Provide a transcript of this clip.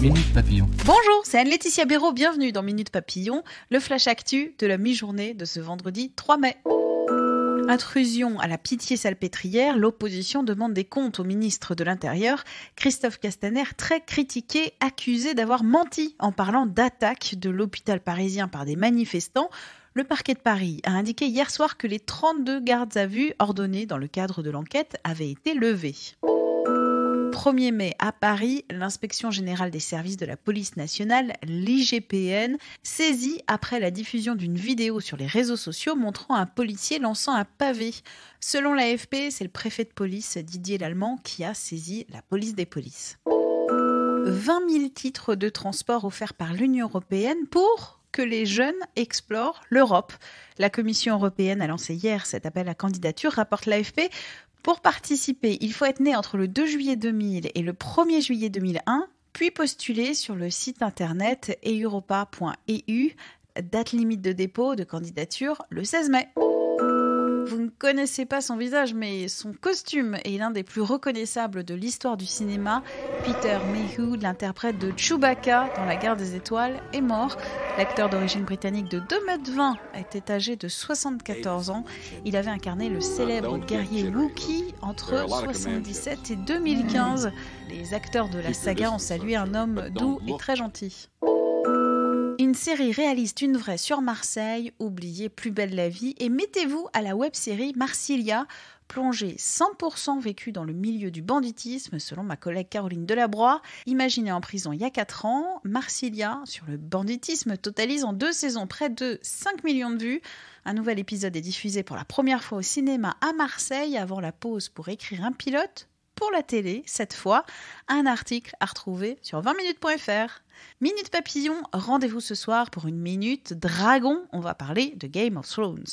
Minute Papillon. Bonjour, c'est Anne-Laetitia Béraud, bienvenue dans Minute Papillon, le flash actu de la mi-journée de ce vendredi 3 mai. Intrusion à la Pitié-Salpêtrière, l'opposition demande des comptes au ministre de l'Intérieur. Christophe Castaner, très critiqué, accusé d'avoir menti en parlant d'attaque de l'hôpital parisien par des manifestants. Le parquet de Paris a indiqué hier soir que les 32 gardes à vue ordonnés dans le cadre de l'enquête avaient été levés. 1er mai à Paris, l'inspection générale des services de la police nationale, l'IGPN, saisie après la diffusion d'une vidéo sur les réseaux sociaux montrant un policier lançant un pavé. Selon l'AFP, c'est le préfet de police Didier Lallement qui a saisi la police des polices. 20 000 titres de transport offerts par l'Union européenne pour que les jeunes explorent l'Europe. La Commission européenne a lancé hier cet appel à candidature, rapporte l'AFP. Pour participer, il faut être né entre le 2 juillet 2000 et le 1er juillet 2001, puis postuler sur le site internet europa.eu. Date limite de dépôt de candidature le 16 mai. Vous ne connaissez pas son visage, mais son costume est l'un des plus reconnaissables de l'histoire du cinéma. Peter Mayhew, l'interprète de Chewbacca dans La Guerre des Étoiles, est mort. L'acteur d'origine britannique de 2,20 m était âgé de 74 ans. Il avait incarné le célèbre guerrier Wookiee entre 1977 et 2015. Les acteurs de la saga ont salué un homme doux et très gentil. Une série réaliste, une vraie sur Marseille, oubliez Plus belle la vie et mettez-vous à la web-série Marsilia, plongée 100% vécue dans le milieu du banditisme, selon ma collègue Caroline Delabroix. Imaginée en prison il y a 4 ans, Marsilia, sur le banditisme, totalise en 2 saisons près de 5 millions de vues. Un nouvel épisode est diffusé pour la première fois au cinéma à Marseille avant la pause pour écrire un pilote pour la télé, cette fois. Un article à retrouver sur 20minutes.fr. Minute Papillon, rendez-vous ce soir pour une minute dragon. On va parler de Game of Thrones.